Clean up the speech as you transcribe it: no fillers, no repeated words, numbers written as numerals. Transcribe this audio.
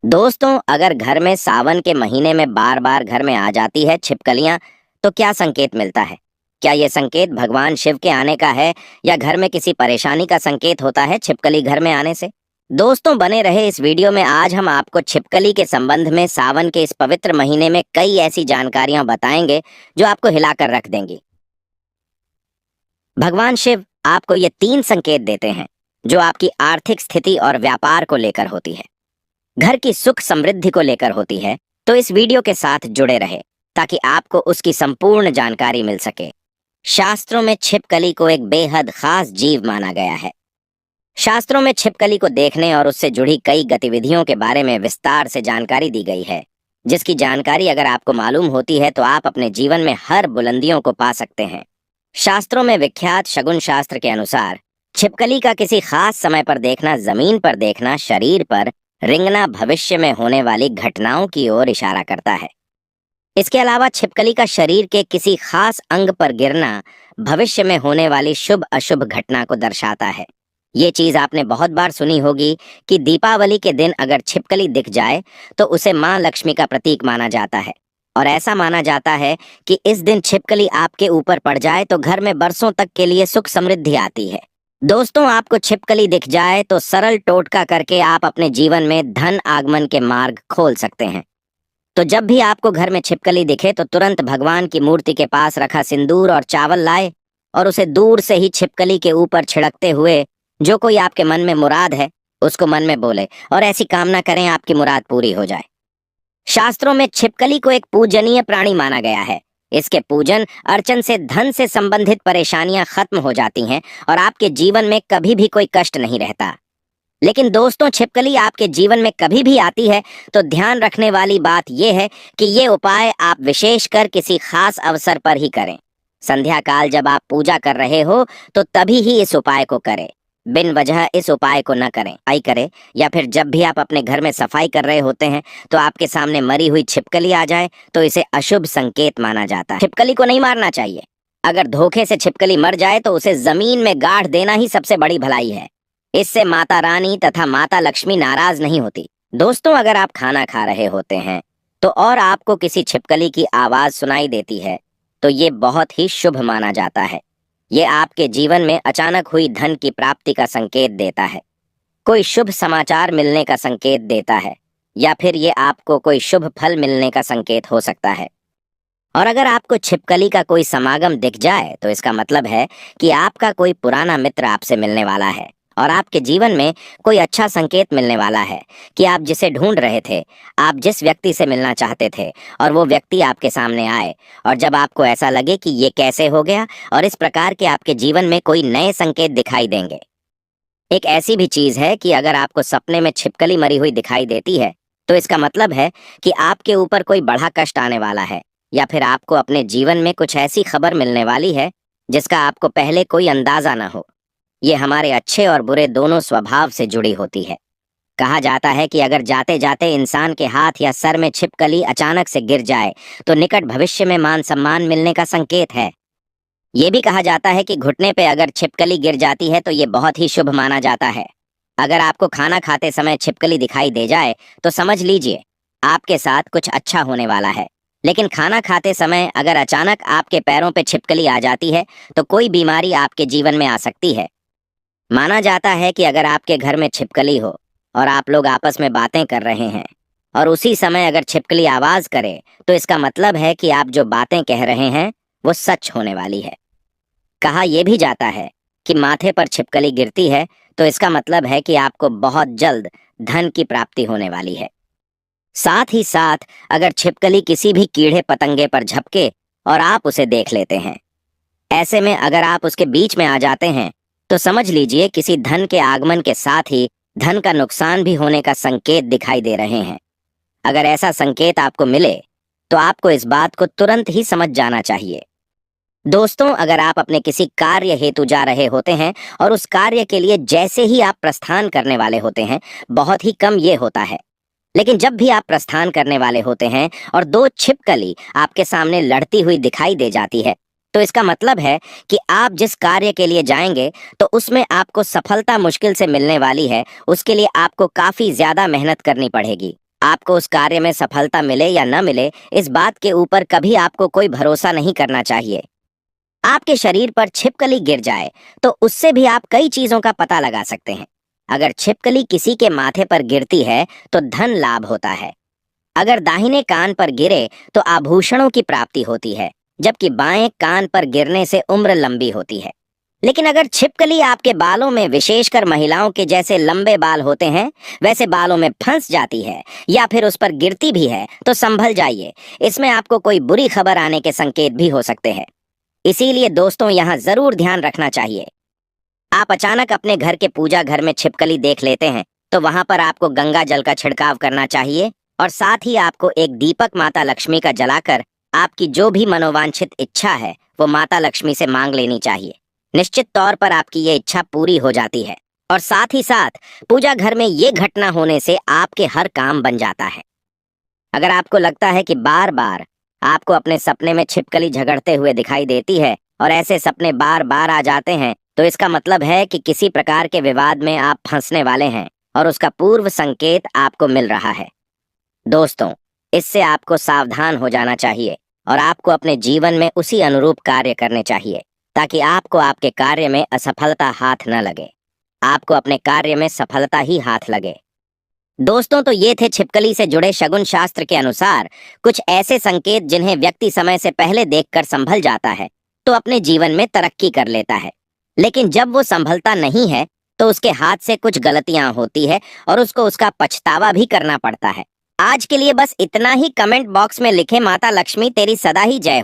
दोस्तों, अगर घर में सावन के महीने में बार बार घर में आ जाती है छिपकलियां, तो क्या संकेत मिलता है? क्या ये संकेत भगवान शिव के आने का है या घर में किसी परेशानी का संकेत होता है छिपकली घर में आने से? दोस्तों, बने रहे इस वीडियो में। आज हम आपको छिपकली के संबंध में सावन के इस पवित्र महीने में कई ऐसी जानकारियां बताएंगे जो आपको हिलाकर रख देंगी। भगवान शिव आपको ये 3 संकेत देते हैं जो आपकी आर्थिक स्थिति और व्यापार को लेकर होती है, घर की सुख समृद्धि को लेकर होती है। तो इस वीडियो के साथ जुड़े रहे ताकि आपको उसकी संपूर्ण जानकारी मिल सके। शास्त्रों में छिपकली को एक बेहद खास जीव माना गया है। शास्त्रों में छिपकली को देखने और उससे जुड़ी कई गतिविधियों के बारे में विस्तार से जानकारी दी गई है, जिसकी जानकारी अगर आपको मालूम होती है तो आप अपने जीवन में हर बुलंदियों को पा सकते हैं। शास्त्रों में विख्यात शगुन शास्त्र के अनुसार छिपकली का किसी खास समय पर देखना जमीन पर देखना शरीर पर रिंगना भविष्य में होने वाली घटनाओं की ओर इशारा करता है। इसके अलावा छिपकली का शरीर के किसी खास अंग पर गिरना भविष्य में होने वाली शुभ अशुभ घटना को दर्शाता है। ये चीज आपने बहुत बार सुनी होगी कि दीपावली के दिन अगर छिपकली दिख जाए तो उसे माँ लक्ष्मी का प्रतीक माना जाता है, और ऐसा माना जाता है कि इस दिन छिपकली आपके ऊपर पड़ जाए तो घर में बरसों तक के लिए सुख समृद्धि आती है। दोस्तों, आपको छिपकली दिख जाए तो सरल टोटका करके आप अपने जीवन में धन आगमन के मार्ग खोल सकते हैं। तो जब भी आपको घर में छिपकली दिखे तो तुरंत भगवान की मूर्ति के पास रखा सिंदूर और चावल लाए और उसे दूर से ही छिपकली के ऊपर छिड़कते हुए जो कोई आपके मन में मुराद है उसको मन में बोले और ऐसी कामना करें आपकी मुराद पूरी हो जाए। शास्त्रों में छिपकली को एक पूजनीय प्राणी माना गया है। इसके पूजन अर्चन से धन से संबंधित परेशानियां खत्म हो जाती हैं और आपके जीवन में कभी भी कोई कष्ट नहीं रहता। लेकिन दोस्तों, छिपकली आपके जीवन में कभी भी आती है तो ध्यान रखने वाली बात यह है कि ये उपाय आप विशेषकर किसी खास अवसर पर ही करें। संध्या काल जब आप पूजा कर रहे हो तो तभी ही इस उपाय को करें। बिन वजह इस उपाय को न करें। या फिर जब भी आप अपने घर में सफाई कर रहे होते हैं तो आपके सामने मरी हुई छिपकली आ जाए तो इसे अशुभ संकेत माना जाता है। छिपकली को नहीं मारना चाहिए। अगर धोखे से छिपकली मर जाए तो उसे जमीन में गाड़ देना ही सबसे बड़ी भलाई है। इससे माता रानी तथा माता लक्ष्मी नाराज नहीं होती। दोस्तों, अगर आप खाना खा रहे होते हैं तो और आपको किसी छिपकली की आवाज सुनाई देती है तो ये बहुत ही शुभ माना जाता है। ये आपके जीवन में अचानक हुई धन की प्राप्ति का संकेत देता है, कोई शुभ समाचार मिलने का संकेत देता है, या फिर ये आपको कोई शुभ फल मिलने का संकेत हो सकता है। और अगर आपको छिपकली का कोई समागम दिख जाए तो इसका मतलब है कि आपका कोई पुराना मित्र आपसे मिलने वाला है और आपके जीवन में कोई अच्छा संकेत मिलने वाला है कि आप जिसे ढूंढ रहे थे, आप जिस व्यक्ति से मिलना चाहते थे और वो व्यक्ति आपके सामने आए। और जब आपको ऐसा लगे कि ये कैसे हो गया, और इस प्रकार के आपके जीवन में कोई नए संकेत दिखाई देंगे। एक ऐसी भी चीज है कि अगर आपको सपने में छिपकली मरी हुई दिखाई देती है तो इसका मतलब है कि आपके ऊपर कोई बड़ा कष्ट आने वाला है, या फिर आपको अपने जीवन में कुछ ऐसी खबर मिलने वाली है जिसका आपको पहले कोई अंदाजा ना हो। ये हमारे अच्छे और बुरे दोनों स्वभाव से जुड़ी होती है। कहा जाता है कि अगर जाते जाते इंसान के हाथ या सर में छिपकली अचानक से गिर जाए तो निकट भविष्य में मान सम्मान मिलने का संकेत है। ये भी कहा जाता है कि घुटने पे अगर छिपकली गिर जाती है तो ये बहुत ही शुभ माना जाता है। अगर आपको खाना खाते समय छिपकली दिखाई दे जाए तो समझ लीजिए आपके साथ कुछ अच्छा होने वाला है। लेकिन खाना खाते समय अगर अचानक आपके पैरों पे छिपकली आ जाती है तो कोई बीमारी आपके जीवन में आ सकती है। माना जाता है कि अगर आपके घर में छिपकली हो और आप लोग आपस में बातें कर रहे हैं और उसी समय अगर छिपकली आवाज करे तो इसका मतलब है कि आप जो बातें कह रहे हैं वो सच होने वाली है। कहा यह भी जाता है कि माथे पर छिपकली गिरती है तो इसका मतलब है कि आपको बहुत जल्द धन की प्राप्ति होने वाली है। साथ ही साथ अगर छिपकली किसी भी कीड़े पतंगे पर झपके और आप उसे देख लेते हैं, ऐसे में अगर आप उसके बीच में आ जाते हैं तो समझ लीजिए किसी धन के आगमन के साथ ही धन का नुकसान भी होने का संकेत दिखाई दे रहे हैं। अगर ऐसा संकेत आपको मिले तो आपको इस बात को तुरंत ही समझ जाना चाहिए। दोस्तों, अगर आप अपने किसी कार्य हेतु जा रहे होते हैं और उस कार्य के लिए जैसे ही आप प्रस्थान करने वाले होते हैं, बहुत ही कम ये होता है, लेकिन जब भी आप प्रस्थान करने वाले होते हैं और 2 छिपकली आपके सामने लड़ती हुई दिखाई दे जाती है तो इसका मतलब है कि आप जिस कार्य के लिए जाएंगे तो उसमें आपको सफलता मुश्किल से मिलने वाली है। उसके लिए आपको काफी ज्यादा मेहनत करनी पड़ेगी। आपको उस कार्य में सफलता मिले या न मिले, इस बात के ऊपर कभी आपको कोई भरोसा नहीं करना चाहिए। आपके शरीर पर छिपकली गिर जाए तो उससे भी आप कई चीजों का पता लगा सकते हैं। अगर छिपकली किसी के माथे पर गिरती है तो धन लाभ होता है। अगर दाहिने कान पर गिरे तो आभूषणों की प्राप्ति होती है, जबकि बाएं कान पर गिरने से उम्र लंबी होती है। लेकिन अगर छिपकली आपके बालों में, विशेषकर महिलाओं के जैसे लंबे बाल होते हैं, वैसे बालों में फंस जाती है या फिर उस पर गिरती भी है तो संभल जाइए। इसमें आपको कोई बुरी खबर आने के संकेत भी हो सकते हैं। इसीलिए दोस्तों, यहाँ जरूर ध्यान रखना चाहिए। आप अचानक अपने घर के पूजा घर में छिपकली देख लेते हैं तो वहां पर आपको गंगा जल का छिड़काव करना चाहिए और साथ ही आपको एक दीपक माता लक्ष्मी का जलाकर आपकी जो भी मनोवांछित इच्छा है वो माता लक्ष्मी से मांग लेनी चाहिए। निश्चित तौर पर आपकी ये इच्छा पूरी हो जाती है और साथ ही साथ पूजा घर में ये घटना होने से आपके हर काम बन जाता है। अगर आपको लगता है कि बार बार आपको अपने सपने में छिपकली झगड़ते हुए दिखाई देती है और ऐसे सपने बार बार आ जाते हैं, तो इसका मतलब है कि किसी प्रकार के विवाद में आप फंसने वाले हैं और उसका पूर्व संकेत आपको मिल रहा है। दोस्तों, इससे आपको सावधान हो जाना चाहिए और आपको अपने जीवन में उसी अनुरूप कार्य करने चाहिए ताकि आपको आपके कार्य में असफलता हाथ न लगे, आपको अपने कार्य में सफलता ही हाथ लगे। दोस्तों, तो ये थे छिपकली से जुड़े शगुन शास्त्र के अनुसार कुछ ऐसे संकेत जिन्हें व्यक्ति समय से पहले देखकर संभल जाता है तो अपने जीवन में तरक्की कर लेता है। लेकिन जब वो संभलता नहीं है तो उसके हाथ से कुछ गलतियां होती है और उसको उसका पछतावा भी करना पड़ता है। आज के लिए बस इतना ही। कमेंट बॉक्स में लिखें, माता लक्ष्मी तेरी सदा ही जय हो।